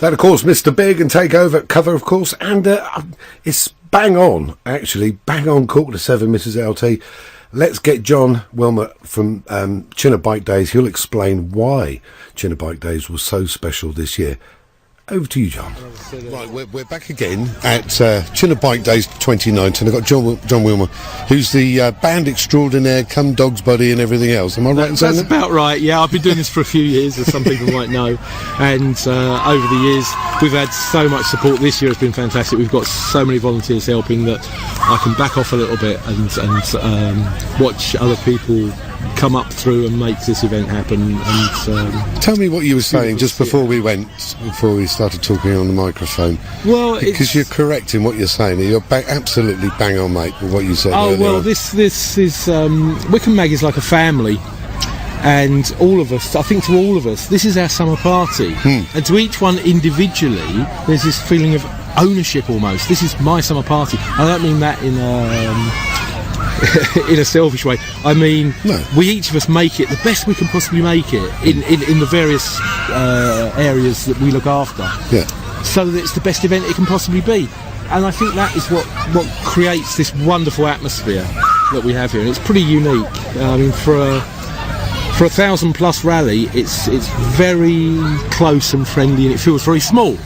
That, of course, Mr. Big and Takeover cover, of course, and it's bang on, actually, bang on 6:45, Mrs. LT. Let's get John Wilmer from Chinnor Bike Days. He'll explain why Chinnor Bike Days was so special this year. Over to you, John. Right, we're back again at Chinnor Bike Days 2019. I've got John Wilmer, who's the band extraordinaire, come dog's buddy and everything else. Am I right in saying that? That's about right, yeah. I've been doing this for a few years, as some people might know. And over the years, we've had so much support. This year has been fantastic. We've got so many volunteers helping that I can back off a little bit and watch other people come up through and make this event happen. And tell me what you were saying just before we started talking on the microphone. Well, because you're correct in what you're saying. You're absolutely bang on, mate, with what you said. Oh well, this is Wycombe Mag is like a family, and all of us. I think to all of us, this is our summer party, and to each one individually, there's this feeling of ownership almost. This is my summer party. I don't mean that in in a selfish way. I mean, we each of us make it the best we can possibly make it in the various areas that we look after. Yeah. So that it's the best event it can possibly be. And I think that is what creates this wonderful atmosphere that we have here. And it's pretty unique. I mean, for a 1,000+ rally, it's very close and friendly, and it feels very small.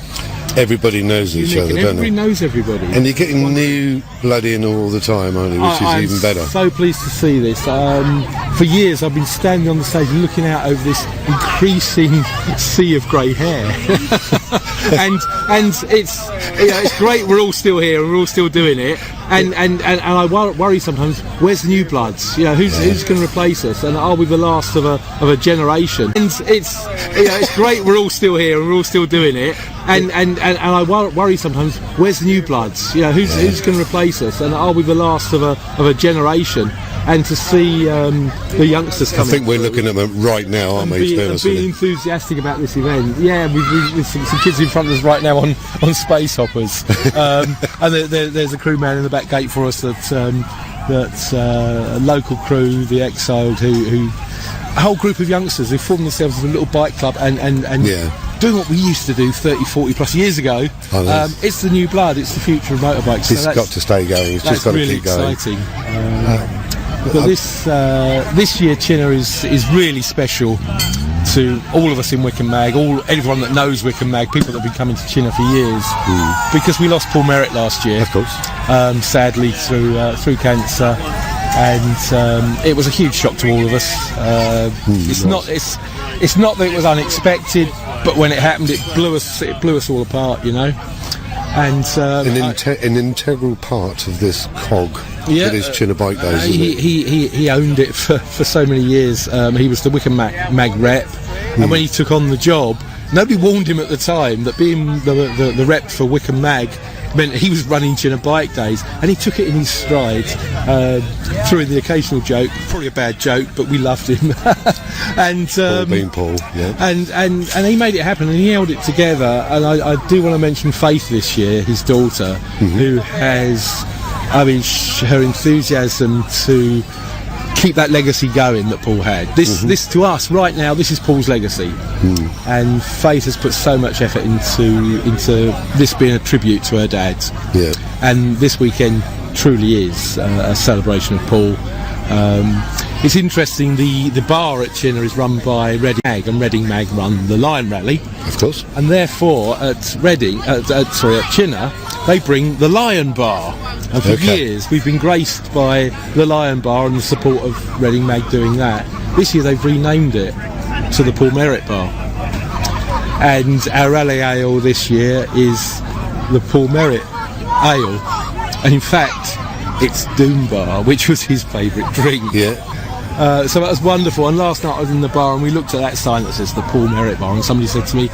Everybody knows each other, don't they? Everybody knows everybody. And you're getting new blood in all the time, aren't you? Which is even better. I'm so pleased to see this. For years I've been standing on the stage looking out over this increasing sea of grey hair. and it's great we're all still here and we're all still doing it. And I worry sometimes, where's the new bloods? Who's going to replace us? And are we the last of a generation? And it's great we're all still here and we're all still doing it. And I worry sometimes, where's the new bloods? Who's going to replace us? And are we the last of a generation? And to see the youngsters coming, I think we're looking at them right now, aren't we? Being enthusiastic about this event. Yeah, we've some kids in front of us right now on space hoppers, and there's a crewman in the back gate for us that's a local crew, the Exiled, who a whole group of youngsters who formed themselves as a little bike club and doing what we used to do 30, 40 plus years ago. It's the new blood, it's the future of motorbikes. It's got to stay going, it's just got to keep going. That's really exciting. But this year Chinnor is really special to all of us in Wycombe Mag, everyone that knows Wycombe Mag, people that have been coming to Chinnor for years, because we lost Paul Merritt last year, of course, sadly through cancer, and it was a huge shock to all of us. It's not that it was unexpected, but when it happened, it blew us all apart, And an integral part of this cog that is Chinnor Bike Days, isn't it? He owned it for so many years. He was the Wycombe Mag rep, and when he took on the job, nobody warned him at the time that being the rep for Wycombe Mag meant he was running Chinnor Bike Days, and he took it in his stride, threw in the occasional joke, probably a bad joke, but we loved him. And Paul, yeah. And he made it happen, and he held it together. And I do want to mention Faith this year, his daughter, who has, her enthusiasm to keep that legacy going that Paul had. This to us right now, this is Paul's legacy, and Faith has put so much effort into this being a tribute to her dad. Yeah. And this weekend truly is a celebration of Paul. It's interesting, the bar at Chinnor is run by Reading Mag, and Reading Mag run the Lion Rally, of course, and therefore at Chinnor they bring the Lion Bar, and for years we've been graced by the Lion Bar and the support of Reading Mag doing that. This year they've renamed it to the Paul Merritt Bar, and our rally ale this year is the Paul Merritt Ale, and in fact it's Doom Bar, which was his favourite drink. Yeah. So that was wonderful. And last night I was in the bar and we looked at that sign that says the Paul Merritt Bar, and somebody said to me,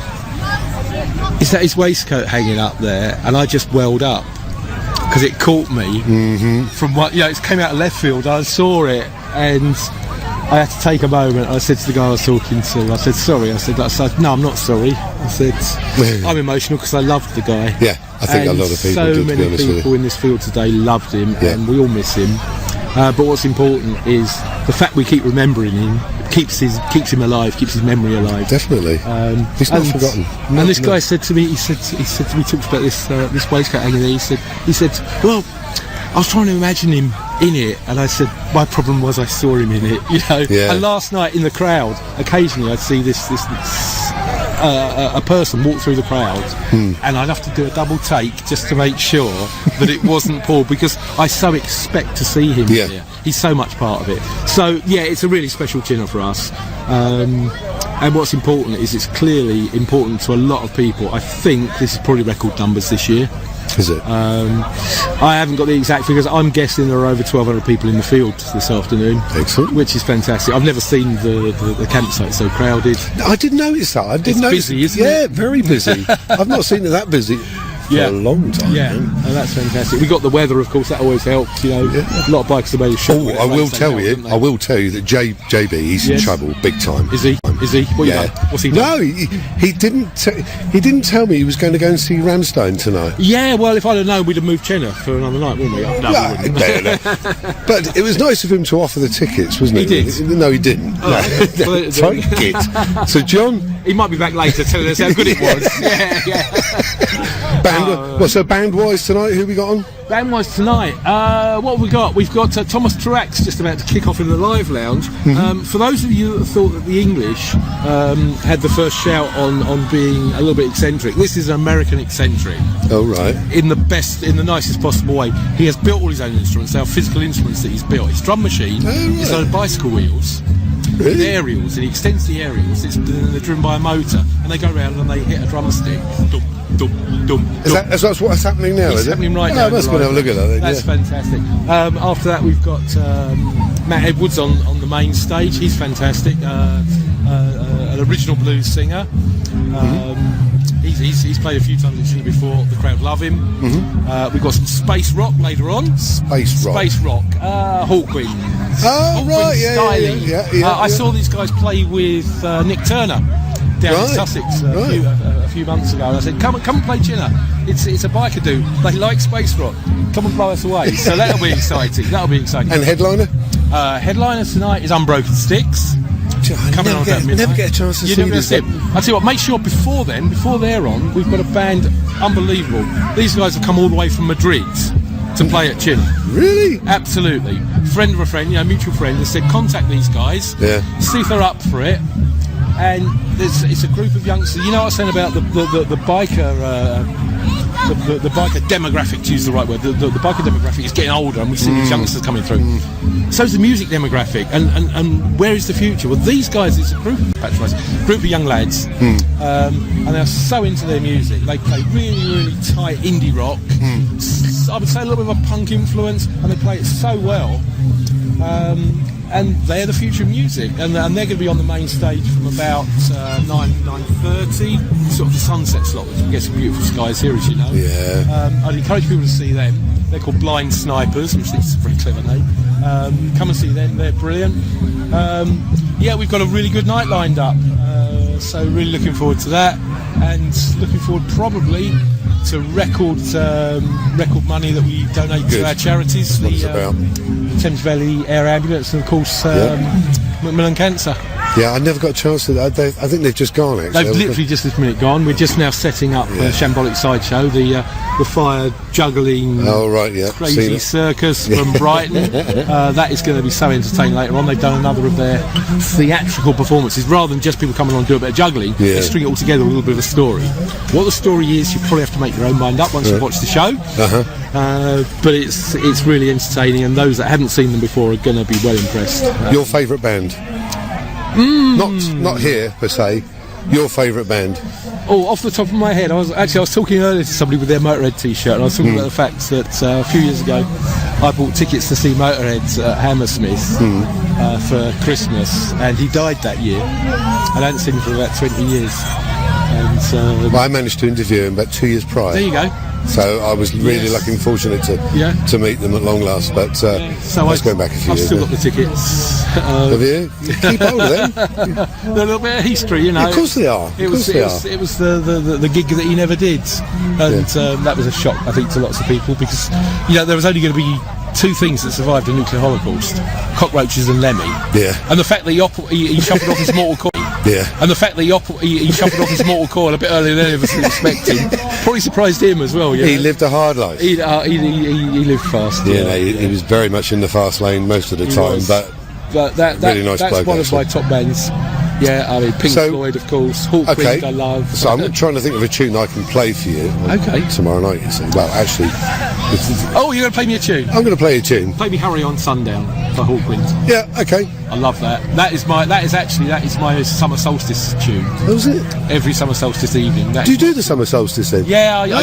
"Is that his waistcoat hanging up there?" And I just welled up because it caught me from what it came out of left field. I saw it and I had to take a moment. I said to the guy I was talking to, I said, "Sorry." I said, "No, I'm not sorry." I said, "I'm emotional because I loved the guy." Yeah, I think a lot of people so do, many people in this field today loved him, and we all miss him. But what's important is the fact we keep remembering him, keeps him alive, keeps his memory alive. Definitely. He's not forgotten. And this guy said to me, he said to me, talks about this waistcoat hanging there. He said, well, I was trying to imagine him in it, and I said my problem was I saw him in it, you know. Yeah. And last night in the crowd, occasionally I'd see this a person walk through the crowd, and I'd have to do a double take just to make sure that it wasn't Paul, because I so expect to see him here. He's so much part of it. So yeah, it's a really special Chinnor for us. And what's important is it's clearly important to a lot of people. I think this is probably record numbers this year. Is it? I haven't got the exact figures. I'm guessing there are over 1,200 people in the field this afternoon. Excellent. Which is fantastic. I've never seen the campsite so crowded. I didn't notice that. It's busy, isn't it? Yeah, very busy. I've not seen it that busy for a long time. Yeah, and that's fantastic. We got the weather, of course, that always helps. You know, a lot of bikers are made of shit. Oh, I will tell you that JB, he's in trouble big time. Is he? What you done? What's he done? No, he didn't tell me he was going to go and see Ramstein tonight. Yeah, well, if I'd have known, we'd have moved Chinnor for another night, wouldn't we? No, we wouldn't. No. But it was nice of him to offer the tickets, wasn't it? He did. No, he didn't. Well, Sorry, kid. So John, he might be back later telling us how good it was. Yeah. Band-wise tonight, who we got on? Band-wise tonight, what have we got? We've got Thomas Truax just about to kick off in the live lounge. For those of you that thought that the English had the first shout on being a little bit eccentric, this is an American eccentric. Oh, right. In the nicest possible way. He has built all his own instruments. They are physical instruments that he's built. His drum machine is on bicycle wheels. Really? With aerials, and he extends the aerials. They're driven by a motor, and they go around and they hit a drumstick. Dum, dum, dum, That's what's happening now, it's is it? happening right now. Let's go and have a look at that then. That's fantastic. After that, we've got Matt Edwards on the main stage. He's fantastic. An original blues singer. He's played a few times in Chinnor before. The crowd love him. We've got some space rock later on. Space rock. Hawkwind. Oh, right, yeah. I saw these guys play with Nick Turner down in Sussex a few months ago, and I said, come and play Chinnor. It's a biker dude. They like space rock. Come and blow us away. So that'll be exciting. And headliner? Headliner tonight is Unbroken Sticks. Coming on about midnight. Never get a chance to see this. I'll tell you what, make sure before they're on, we've got a band unbelievable. These guys have come all the way from Madrid to play at Chinnor. Really? Absolutely. Friend of a friend, mutual friend, has said contact these guys, see if they're up for it. And it's a group of youngsters. You know what I was saying about the biker the biker demographic, to use the right word. The biker demographic is getting older, and we see these youngsters coming through. So is the music demographic, and where is the future? Well, these guys, it's a group of young lads, and they're so into their music. They play really, really tight indie rock. I would say a little bit of a punk influence, and they play it so well. And they're the future of music, and they're going to be on the main stage from about 9:30, sort of the sunset slot, which we get some beautiful skies here, as you know. Yeah. I'd encourage people to see them. They're called Blind Snipers, which is a very clever name. Come and see them; they're brilliant. We've got a really good night lined up, so really looking forward to that, and looking forward probably to record money that we donate to our charities. What it's about? Thames Valley Air Ambulance, and of course Macmillan Cancer. Yeah, I never got a chance to. I think they've just gone. Actually, they've literally just this minute gone. We're just now setting up a Shambolic Sideshow, the fire juggling, crazy circus from Brighton. That is going to be so entertaining later on. They've done another of their theatrical performances, rather than just people coming on and do a bit of juggling. They string it all together with a little bit of a story. What the story is, you probably have to make your own mind up once you've watched the show. But it's really entertaining, and those that haven't seen them before are going to be well impressed. Your favourite band? Not here per se. Your favourite band? Oh, off the top of my head, I was talking earlier to somebody with their Motorhead t-shirt, and I was talking about the fact that a few years ago I bought tickets to see Motorhead at Hammersmith for Christmas, and he died that year. I hadn't seen him for about 20 years. And I managed to interview him about 2 years prior. There you go. So I was really lucky and fortunate to meet them at long last. But so I was going back a few years. I've still got the tickets. Have you? Keep hold of them. They're a little bit of history, you know. Yeah, of course they are. It was the gig that he never did, and that was a shock, I think, to lots of people, because there was only going to be two things that survived the nuclear holocaust: cockroaches and Lemmy. Yeah. And the fact that he shuffled off his mortal coil. Yeah. And the fact that he shuffled off his mortal coil a bit earlier than any of us was expecting probably surprised him as well. He lived a hard life. He lived fast. Yeah, he was very much in the fast lane most of the time, but that really nice that's bloke, one actually. of my top bands. Yeah, I mean Pink Floyd, of course. Hawkwind, I love. So I'm trying to think of a tune I can play for you. Tomorrow night, you see. Well, actually, Oh, you're going to play me a tune? I'm going to play a tune. Play me "Hurry on Sundown" by Hawkwind. Yeah, okay. I love that. That is my summer solstice tune. That was it. Every summer solstice evening. Do you do the summer solstice then? Yeah, I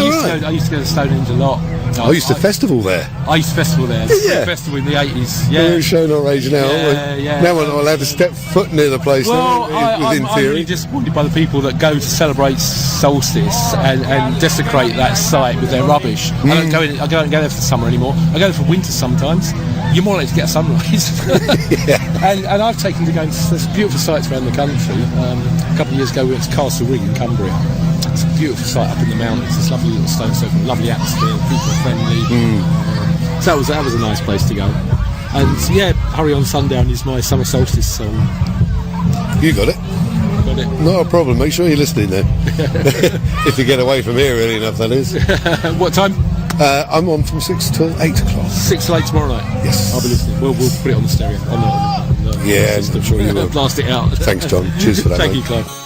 used to go to Stonehenge a lot. I used to festival there. I used to festival there. Yeah. Festival in the 80s. We're Yeah. in Chinnor rage now, aren't we? Yeah. Now we're not allowed to step foot near the place. Well, within I'm theory. really disappointed by the people that go to celebrate solstice and desecrate that site with their rubbish. I don't go there for the summer anymore. I go there for winter sometimes. You're more likely to get a sunrise. And I've taken to going to there's beautiful sites around the country. A couple of years ago we went to Castle Ring in Cumbria. It's a beautiful site up in the mountains. It's lovely little stone circle, lovely atmosphere, people are friendly. So that was a nice place to go. And yeah, "Hurry on Sundown" is my summer solstice song. You got it. Got it. Not a problem. Make sure you're listening then. If you get away from here early enough, that is. What time? I'm on from 6 till 8 o'clock. 6 till 8 tomorrow night. Yes. I'll be listening. We'll put it on the stereo. On the Yeah, system. I'm sure you will. Blast it out. Thanks, John. Cheers for that, Thank mate. you, Clive.